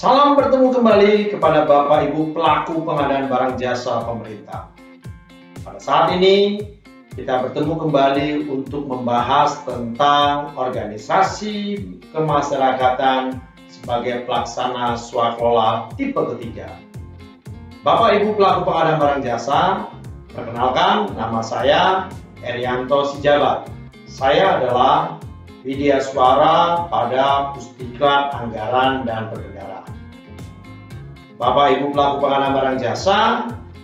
Salam bertemu kembali kepada Bapak Ibu pelaku pengadaan barang jasa pemerintah. Pada saat ini kita bertemu kembali untuk membahas tentang organisasi kemasyarakatan sebagai pelaksana swaklola tipe ketiga. Bapak Ibu pelaku pengadaan barang jasa, perkenalkan nama saya Erianto Sijabat. Saya adalah Widya Suara pada Pusdiklat Anggaran dan Perbendaharaan. Bapak Ibu pelaku pengadaan barang jasa,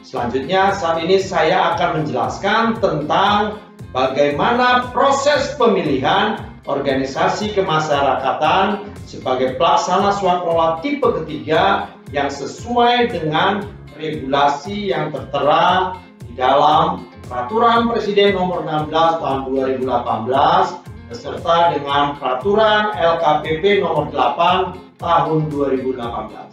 selanjutnya saat ini saya akan menjelaskan tentang bagaimana proses pemilihan organisasi kemasyarakatan sebagai pelaksana swaklola tipe ketiga yang sesuai dengan regulasi yang tertera di dalam Peraturan Presiden Nomor 16 Tahun 2018 beserta dengan Peraturan LKPP Nomor 8 Tahun 2018.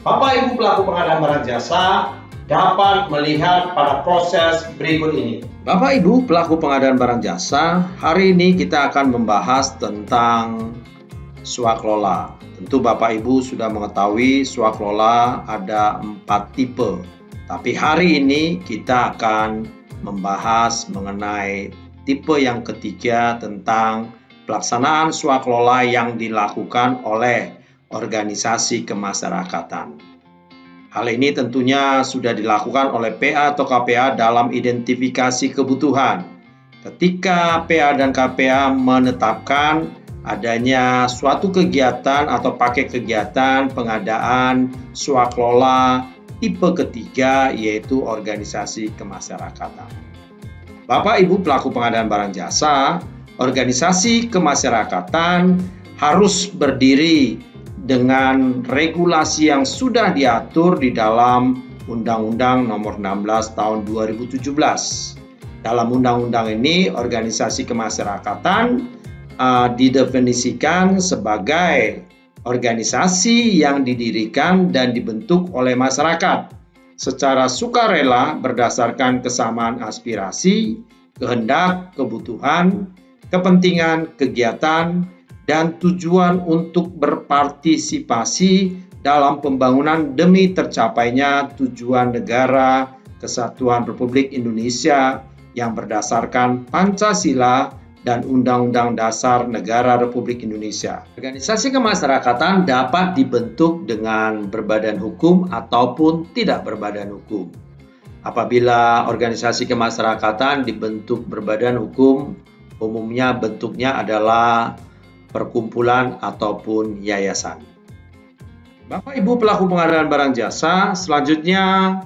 Bapak Ibu pelaku pengadaan barang jasa dapat melihat pada proses berikut ini. Bapak Ibu pelaku pengadaan barang jasa, hari ini kita akan membahas tentang swaklola. Tentu Bapak Ibu sudah mengetahui swaklola ada 4 tipe. Tapi hari ini kita akan membahas mengenai tipe yang ketiga tentang pelaksanaan swaklola yang dilakukan oleh organisasi kemasyarakatan. Hal ini tentunya sudah dilakukan oleh PA atau KPA dalam identifikasi kebutuhan. Ketika PA dan KPA menetapkan adanya suatu kegiatan atau paket kegiatan pengadaan swaklola tipe ketiga, yaitu organisasi kemasyarakatan. Bapak Ibu pelaku pengadaan barang jasa, organisasi kemasyarakatan harus berdiri dengan regulasi yang sudah diatur di dalam Undang-Undang Nomor 16 Tahun 2017. Dalam undang-undang ini, organisasi kemasyarakatan didefinisikan sebagai organisasi yang didirikan dan dibentuk oleh masyarakat secara sukarela berdasarkan kesamaan aspirasi, kehendak, kebutuhan, kepentingan, kegiatan, dan tujuan untuk berpartisipasi dalam pembangunan demi tercapainya tujuan negara Kesatuan Republik Indonesia yang berdasarkan Pancasila dan Undang-Undang Dasar Negara Republik Indonesia. Organisasi kemasyarakatan dapat dibentuk dengan berbadan hukum ataupun tidak berbadan hukum. Apabila organisasi kemasyarakatan dibentuk berbadan hukum, umumnya bentuknya adalah perkumpulan ataupun yayasan. Bapak Ibu pelaku pengadaan barang jasa, selanjutnya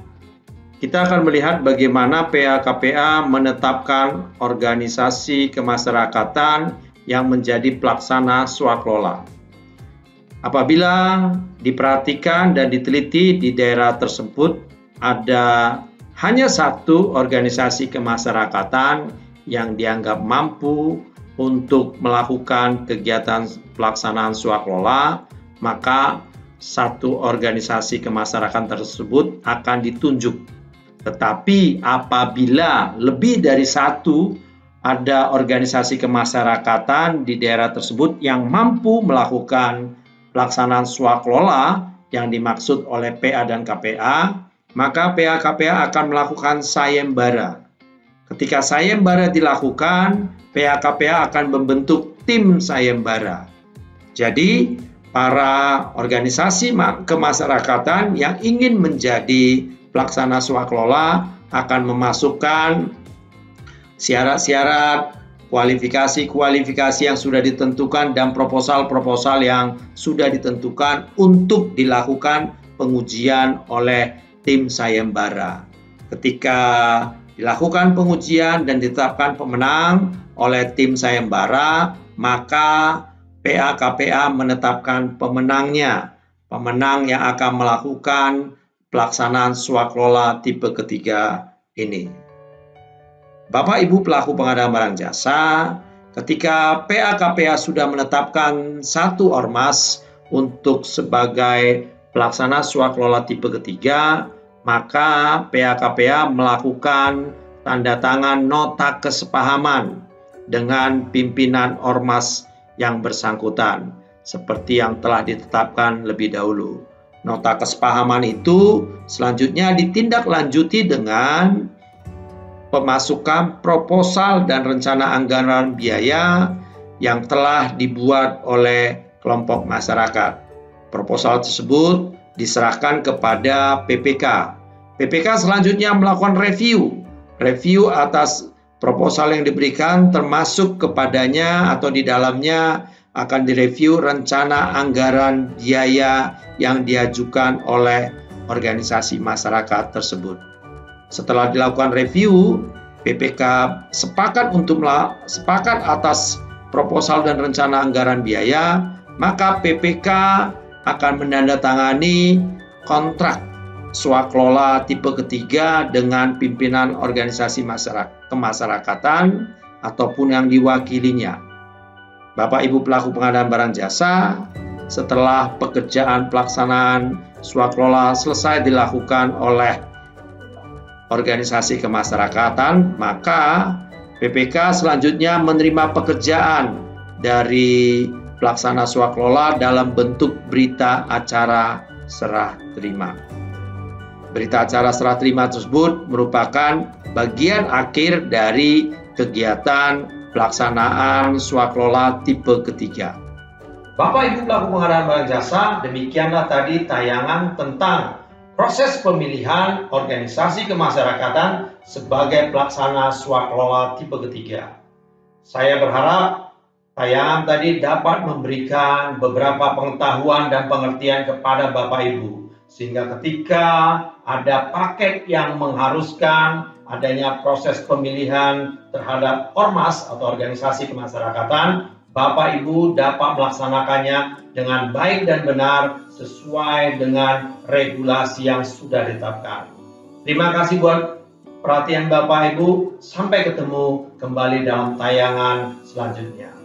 kita akan melihat bagaimana PA-KPA menetapkan organisasi kemasyarakatan yang menjadi pelaksana swaklola. Apabila diperhatikan dan diteliti di daerah tersebut ada hanya satu organisasi kemasyarakatan yang dianggap mampu untuk melakukan kegiatan pelaksanaan swaklola, maka satu organisasi kemasyarakatan tersebut akan ditunjuk. Tetapi apabila lebih dari satu ada organisasi kemasyarakatan di daerah tersebut yang mampu melakukan pelaksanaan swaklola yang dimaksud oleh PA dan KPA, maka PA-KPA akan melakukan sayembara. Ketika sayembara dilakukan, PA-KPA akan membentuk tim sayembara. Jadi, para organisasi kemasyarakatan yang ingin menjadi pelaksana swaklola akan memasukkan syarat-syarat, kualifikasi yang sudah ditentukan dan proposal-proposal yang sudah ditentukan untuk dilakukan pengujian oleh tim sayembara. Ketika dilakukan pengujian dan ditetapkan pemenang oleh tim sayembara, maka PA-KPA menetapkan pemenangnya, pemenang yang akan melakukan pelaksanaan swaklola tipe ketiga ini. Bapak Ibu pelaku pengadaan barang jasa, ketika PA-KPA sudah menetapkan satu ormas untuk sebagai pelaksana swaklola tipe ketiga, maka PA-KPA melakukan tanda tangan nota kesepahaman dengan pimpinan ormas yang bersangkutan. seperti yang telah ditetapkan lebih dahulu. Nota kesepahaman itu selanjutnya ditindaklanjuti dengan pemasukan proposal dan rencana anggaran biaya yang telah dibuat oleh kelompok masyarakat. Proposal tersebut diserahkan kepada PPK. PPK selanjutnya melakukan review atas proposal yang diberikan, termasuk kepadanya atau di dalamnya akan direview rencana anggaran biaya yang diajukan oleh organisasi masyarakat tersebut. Setelah dilakukan review, PPK sepakat atas proposal dan rencana anggaran biaya, maka PPK akan menandatangani kontrak swaklola tipe ketiga dengan pimpinan organisasi kemasyarakatan ataupun yang diwakilinya. Bapak Ibu pelaku pengadaan barang jasa, setelah pekerjaan pelaksanaan swaklola selesai dilakukan oleh organisasi kemasyarakatan, maka PPK selanjutnya menerima pekerjaan dari pelaksana swaklola dalam bentuk berita acara serah terima. Berita acara serah terima tersebut merupakan bagian akhir dari kegiatan pelaksanaan swaklola tipe ketiga. Bapak Ibu pelaku pengadaan barang jasa, demikianlah tadi tayangan tentang proses pemilihan organisasi kemasyarakatan sebagai pelaksana swaklola tipe ketiga. Saya berharap tayangan tadi dapat memberikan beberapa pengetahuan dan pengertian kepada Bapak Ibu, sehingga ketika ada paket yang mengharuskan adanya proses pemilihan terhadap ormas atau organisasi kemasyarakatan, Bapak Ibu dapat melaksanakannya dengan baik dan benar sesuai dengan regulasi yang sudah ditetapkan. Terima kasih buat perhatian Bapak Ibu. Sampai ketemu kembali dalam tayangan selanjutnya.